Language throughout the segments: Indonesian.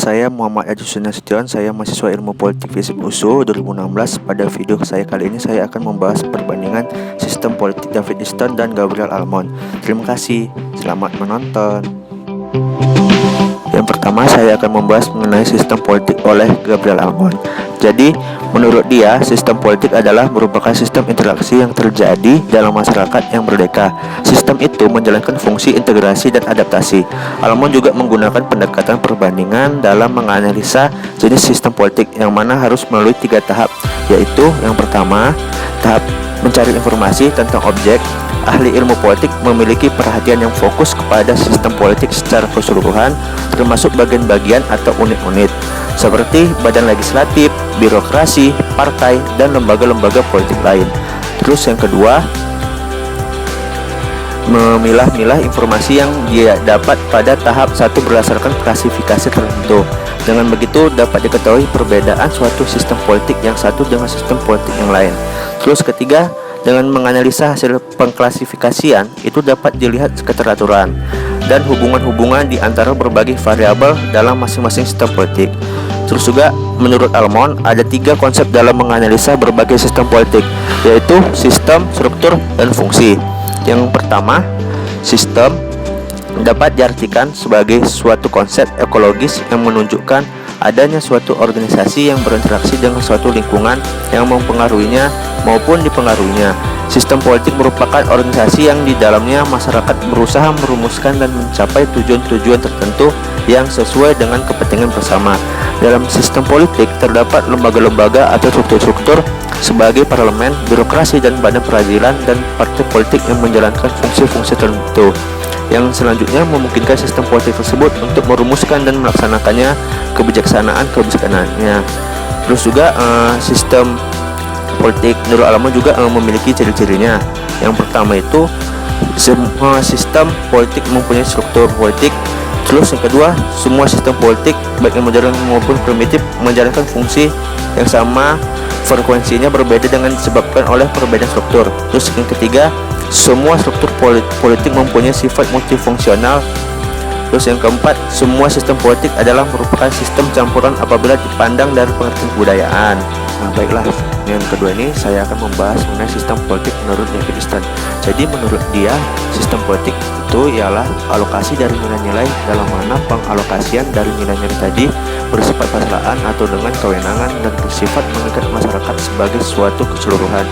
saya Muhammad Ajusun Nasution, saya mahasiswa Ilmu Politik Fisip USU 2016. Pada video saya kali ini saya akan membahas perbandingan sistem politik David Easton dan Gabriel Almond. Terima kasih, selamat menonton. Yang pertama saya akan membahas mengenai sistem politik oleh Gabriel Almond. Jadi, menurut dia, sistem politik adalah merupakan sistem interaksi yang terjadi dalam masyarakat yang merdeka. Sistem itu menjalankan fungsi integrasi dan adaptasi. Almond juga menggunakan pendekatan perbandingan dalam menganalisa jenis sistem politik yang mana harus melalui 3 tahap, yaitu yang pertama, tahap mencari informasi tentang objek. Ahli ilmu politik memiliki perhatian yang fokus kepada sistem politik secara keseluruhan, termasuk bagian-bagian atau unit-unit seperti badan legislatif, birokrasi, partai, dan lembaga-lembaga politik lain. Terus yang kedua, memilah-milah informasi yang dia dapat pada tahap 1 berdasarkan klasifikasi tertentu. Dengan begitu dapat diketahui perbedaan suatu sistem politik yang satu dengan sistem politik yang lain. Terus ketiga, dengan menganalisa hasil pengklasifikasian itu dapat dilihat keteraturan dan hubungan-hubungan di antara berbagai variabel dalam masing-masing sistem politik. Terus juga menurut Almond ada 3 konsep dalam menganalisa berbagai sistem politik, yaitu sistem, struktur, dan fungsi. Yang pertama, sistem dapat diartikan sebagai suatu konsep ekologis yang menunjukkan adanya suatu organisasi yang berinteraksi dengan suatu lingkungan yang mempengaruhinya maupun dipengaruhinya. Sistem politik merupakan organisasi yang di dalamnya masyarakat berusaha merumuskan dan mencapai tujuan-tujuan tertentu yang sesuai dengan kepentingan bersama. Dalam sistem politik terdapat lembaga-lembaga atau struktur-struktur sebagai parlemen, birokrasi, dan badan peradilan dan partai politik yang menjalankan fungsi-fungsi tertentu, yang selanjutnya memungkinkan sistem politik tersebut untuk merumuskan dan melaksanakannya kebijaksanaan-kebijaksanaannya. Terus juga sistem politik menurut Almond juga memiliki ciri-cirinya. Yang pertama itu semua sistem politik mempunyai struktur politik. Terus yang kedua, semua sistem politik baik yang modern maupun primitif menjalankan fungsi yang sama, frekuensinya berbeda dengan disebabkan oleh perbedaan struktur. Terus yang ketiga, semua struktur politik mempunyai sifat multifungsional. Terus yang keempat, semua sistem politik adalah merupakan sistem campuran apabila dipandang dari pengertian kebudayaan. Nah, baiklah, yang kedua ini saya akan membahas mengenai sistem politik menurut David Easton. Jadi menurut dia, sistem politik itu ialah alokasi dari nilai-nilai, dalam mana pengalokasian dari nilai-nilai tadi bersifat paksaan atau dengan kewenangan dan bersifat mengikat masyarakat sebagai suatu keseluruhan.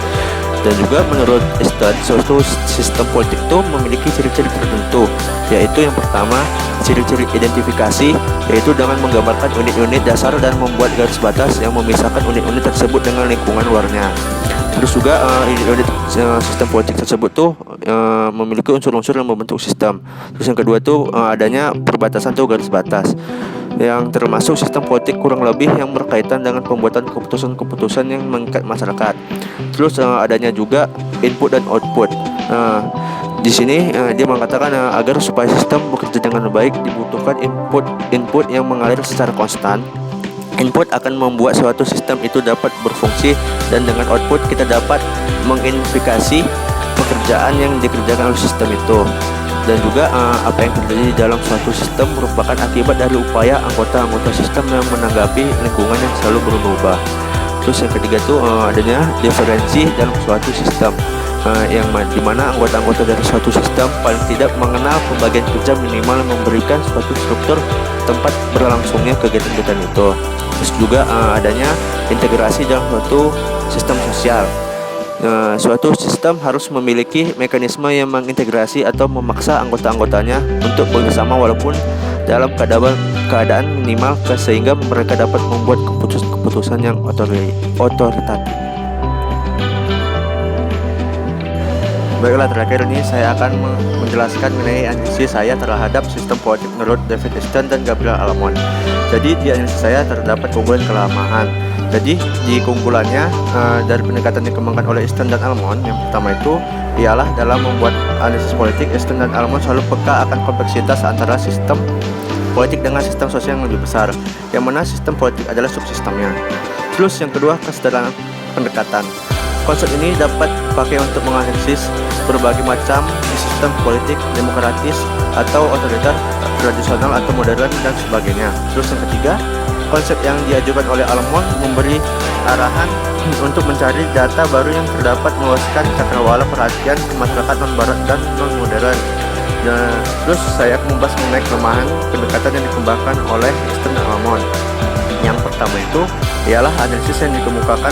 Dan juga menurut Easton, suatu sistem politik itu memiliki ciri-ciri tertentu, yaitu yang pertama, ciri-ciri identifikasi, yaitu dengan menggambarkan unit-unit dasar dan membuat garis batas yang memisahkan unit-unit tersebut dengan lingkungan luarnya. Terus juga unit sistem politik tersebut tuh memiliki unsur-unsur yang membentuk sistem. Terus yang kedua tuh adanya perbatasan tuh garis batas, yang termasuk sistem politik kurang lebih yang berkaitan dengan pembuatan keputusan-keputusan yang mengikat masyarakat. Terus adanya juga input dan output. Di sini dia mengatakan agar supaya sistem bekerja dengan baik dibutuhkan input yang mengalir secara konstan. Input akan membuat suatu sistem itu dapat berfungsi, dan dengan output kita dapat mengidentifikasi pekerjaan yang dikerjakan oleh sistem itu. Dan juga apa yang terjadi di dalam suatu sistem merupakan akibat dari upaya anggota-anggota sistem yang menanggapi lingkungan yang selalu berubah. Terus yang ketiga itu adanya diferensi dalam suatu sistem, yang dimana anggota-anggota dari suatu sistem paling tidak mengenal pembagian kerja minimal yang memberikan suatu struktur tempat berlangsungnya kegiatan-kegiatan itu. Terus juga adanya integrasi dalam suatu sistem sosial. Suatu sistem harus memiliki mekanisme yang mengintegrasi atau memaksa anggota-anggotanya untuk bekerjasama walaupun dalam keadaan minimal, sehingga mereka dapat membuat keputusan yang otoritatif. Baiklah, terakhir ini saya akan menjelaskan mengenai analisis saya terhadap sistem politik menurut David Easton dan Gabriel Almond. Jadi di analisis saya terdapat keunggulan kelemahan. Jadi di keunggulannya dari pendekatan yang dikembangkan oleh Easton dan Almond, yang pertama itu ialah dalam membuat analisis politik, Easton dan Almond selalu peka akan kompleksitas antara sistem politik dengan sistem sosial yang lebih besar, yang mana sistem politik adalah subsistemnya. Terus yang kedua, kesederhanaan pendekatan. Konsep ini dapat dipakai untuk menganalisis berbagai macam sistem politik demokratis atau otoriter, tradisional atau modern dan sebagainya. Terus yang ketiga, konsep yang diajukan oleh Almond memberi arahan untuk mencari data baru yang terdapat meluaskan cakrawala perhatian ke masyarakat non-barat dan non-modern. Nah, terus saya akan membahas mengenai kelemahan pendekatan yang dikembangkan oleh Ernst Almond. Yang pertama itu ialah analisis yang dikemukakan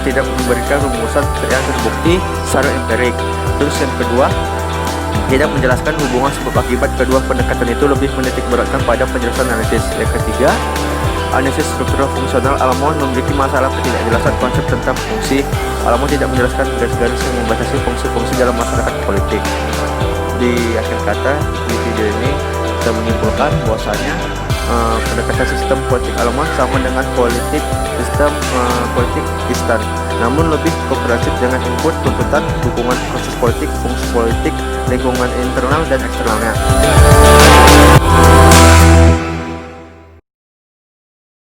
tidak memberikan rumusan yang terbukti secara empirik. Terus yang kedua, tidak menjelaskan hubungan sebab akibat. Kedua pendekatan itu lebih menitik beratkan pada penjelasan analisis. Yang ketiga, analisis struktural fungsional. Almond memiliki masalah ketidakjelasan konsep tentang fungsi. Almond tidak menjelaskan garis-garis yang membatasi fungsi-fungsi dalam masyarakat politik. Di akhir kata, di video ini saya menyimpulkan bahwasanya pendekatan sistem politik Almond sama dengan sistem politik Istan, namun lebih komprehensif dengan input, tuntutan, dukungan proses politik, fungsi politik, lingkungan internal dan eksternalnya.